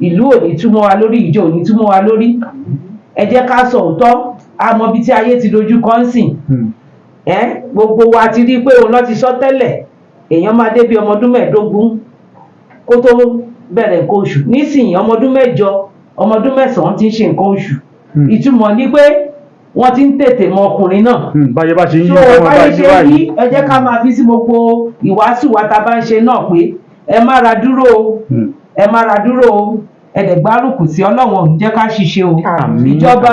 ìlú ò ní túmọ̀ wa lórí ìjọ ò ní túmọ̀ wa lórí ẹ jẹ́ ká sọ òótọ́ àmọ́ ibi tí ayé ti dojú kọ ń sìn gbogbo wa ti rí pé òun lọ ti sọ tẹ́lẹ̀ èèyàn máa dé bí ọmọ ọdún 15 kó tó bẹ̀rẹ̀ nǹkan oṣù nísìnyí ọmọ ọdún 8 ọmọ ọdún 9 ti ń ṣe nǹkan oṣù ìtumọ̀ ni pé wọ́n ti ń tètè mọ ọkùnrin náà. báyé bá ṣe yí báyé ṣe yí ẹ jẹ́ ká máa fi sí gbogbo ìwàásù wa tá a bá ń ṣe náà pé ẹ má ra dúró o ẹ dẹ̀ gbárùkù sí Ọlọ́run ò ní jẹ́ ká ṣiṣẹ́ o. ìjọba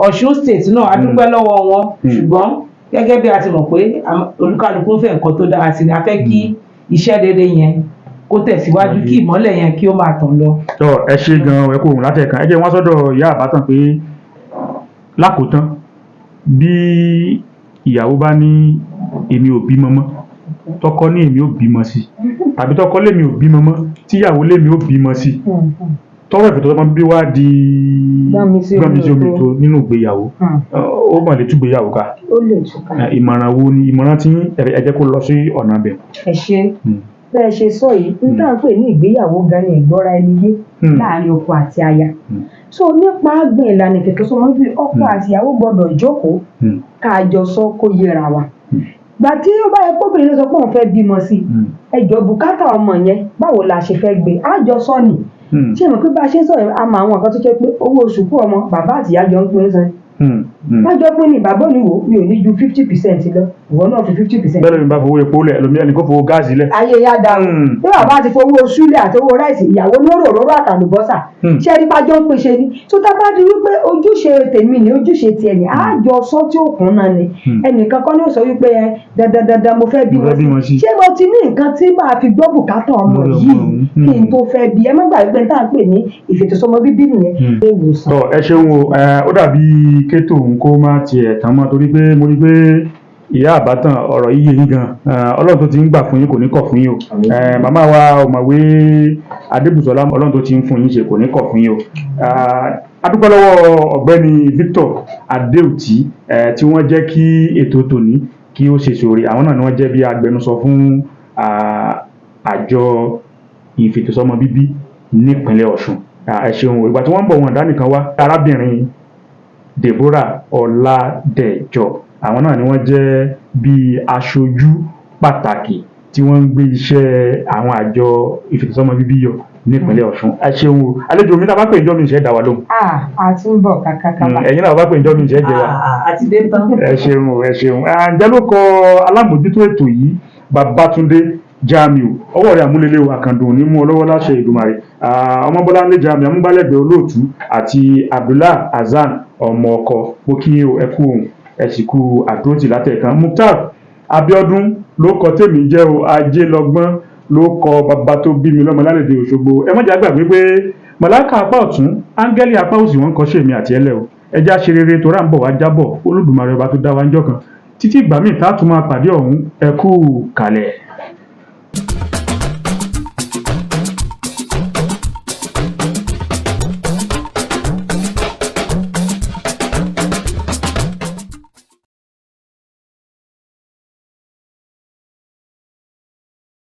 Ọ̀ṣun state náà a dúpẹ́ lọ́wọ́ wọn ṣùgbọ́n gẹ́gẹ́ bí a ti mọ̀ pé olúkálùkù ń fẹ́ nǹkan tó dára sí ni a fẹ́ kí iṣẹ́ rere yẹn kó tẹ̀síwájú kí ìmọ́lẹ̀ yẹn kí ó máa tàn lọ. ẹ ṣe gan-an ẹ kó òun látẹ̀kan ẹ jẹ́ wọ́n sọ́dọ̀ ìyá àbátan pé lákòótán bí ìyàwó bá ní èmi ò bímọ mọ́ tọkọ ní èmi ò bímọ sí tàbí tọkọ lémi ò bímọ mọ́ tíyàwó lémi ò bímọ sí tọrọ ìfètòsọ́mọ bíbí wá di gbọ́nmi sí omi tó nínú ìgbéyàwó ó mọ̀ lè túgbéyàwó ká ìmọ̀ràn wo ni ìmọ̀ràn tí ẹ jẹ́ kó lọ sí ọ̀nà bẹ̀. ẹ ṣe bẹ́ẹ̀ ṣe sọ yìí n tá à ń pè ní ìgbéyàwó gan ni ìgbọ́ra ẹni yé láàrin ọkọ àti aya so nípa àgbọn ìlànà ìfètòsọ́mọ bíbí ọkọ àti ìyàwó gbọ́dọ̀ jókòó ká jọ sọ kó yẹra wa gbà tí ó bá yẹ kóbìnrin ló sọ pé òun fẹ́ bímọ sí ẹjọ́ bùkátà ọmọ yẹn báwo la ṣe fẹ́ gbé àjọ sọ nì ṣé ìmọ̀ pé bá a ṣe sọ yẹn a mọ àwọn nǹkan tó jẹ́ pé owó oṣù fún ọmọ bàbá àti ìyá jọ ń pín san wọ́n jọ pín ní bàbá oníwò mi ò ní ju 50% lọ ìwọ náà fi 50%. bẹ́ẹ̀ ló ń bá fowó epo lẹ̀ ẹlòmíràn ní kó fowó gáàsì lẹ̀. ayé ya da o bí bàbá ti fowó súlẹ̀ àti owó ráìsì ìyàwó lóró òróró àtàlùbọ́sà ṣé ẹni bá jọ ń pèsè ni tó tá bá di wípé ojúṣe tèmi ni ojúṣe tiẹ̀ ni àjọ sọ tí ó kún náà ni ẹnìkan kan ní ó sọ wípé dandan mo fẹ́ bímọ sí ṣé mo ti ní nǹkan tí máa fi gbọ́ bùkátà ọmọ yìí kí n tó fẹ́ bí ẹ má gbàgbé pé tá à ń pè ní ìfètòsọ́mọ bíbí nìyẹn ìwòsàn. ẹ ṣeun o ó dàbí kétò kó má tiẹ̀ tán mọ́ torí pé mo rí pé ìyá àbátan ọ̀rọ̀ yíyé yín gan ọlọ́run tó ti ń gbà fún yín kò ní kọ̀ fún yín o màmá wa ọ̀mọ̀wé adébùsọ̀lá ọlọ́run tó ti ń fún yín ṣe kò ní kọ̀ fún yín o adúpẹ́ lọ́wọ́ ọ̀gbẹ́ni Victor Adéùtì tí wọ́n jẹ́ kí ètò tòní kí ó ṣe sóore àwọn náà ni wọ́n jẹ́ bí agbẹnusọ fún àjọ ìfètòsọ́mọ bíbí nípínlẹ̀ Ọ̀ṣun ẹ ṣeun ìgbà tí wọ́n ń bọ̀ wọn dánìkan wá arábìnrin Deborah Ọládẹ̀jọ àwọn náà ni wọ́n jẹ́ bí aṣojú pàtàkì tí tí wọ́n ń gbé iṣẹ́ àwọn àjọ ìfètòsọ́mọ bíbí yọ nípínlẹ̀ Ọ̀ṣun. ẹ ṣeun o àlejò mi náà bá pè ìjọ mi ìṣẹ́ dá wa lóhùn. a ti ń bọ̀ kàkàkàkà. ẹ̀yin náà bá pè ìjọ mi ìṣẹ́ jẹ wa. àti dé tán. ẹ ṣeun o ẹ ṣeun. ǹjẹ́ ló kọ alámòjútó ètò yìí Babátúndé Jamiu ọwọ́ rẹ̀ àmúlélé àkàndùn ní mú ọlọ́wọ́ láṣẹ Èdùmàrè. Ọmọbọ́láńlé Jamiu amúgbálẹ́gbẹ̀ẹ́ olóòtú àti Abdullah Hasan ọmọ ọkọ mo kí ẹ kú ohun ẹ sì kú àdúrótì látẹ̀kan. Mukhtar Abiodun ló kọ tèmi jẹ́ o ajé lọ́gbọ́n ló kọ bàbá tó bí mi lọ́mọ lálẹ́dẹ Òṣogbo. ẹ má jẹ́ àgbàgbé pé màláìka apá ọ̀tún áńgẹ́lì apá òsì wọn kọ́ ṣèmi àti ẹlẹ́ o ẹjẹ́ àṣerere tó rà ń bọ̀ wá jábọ̀ Olódùmarè ọba tó dá wa ń jọ́ kan títí ìgbà míì tá a tún máa pàdé ọ̀hún ẹ kú kalẹ̀.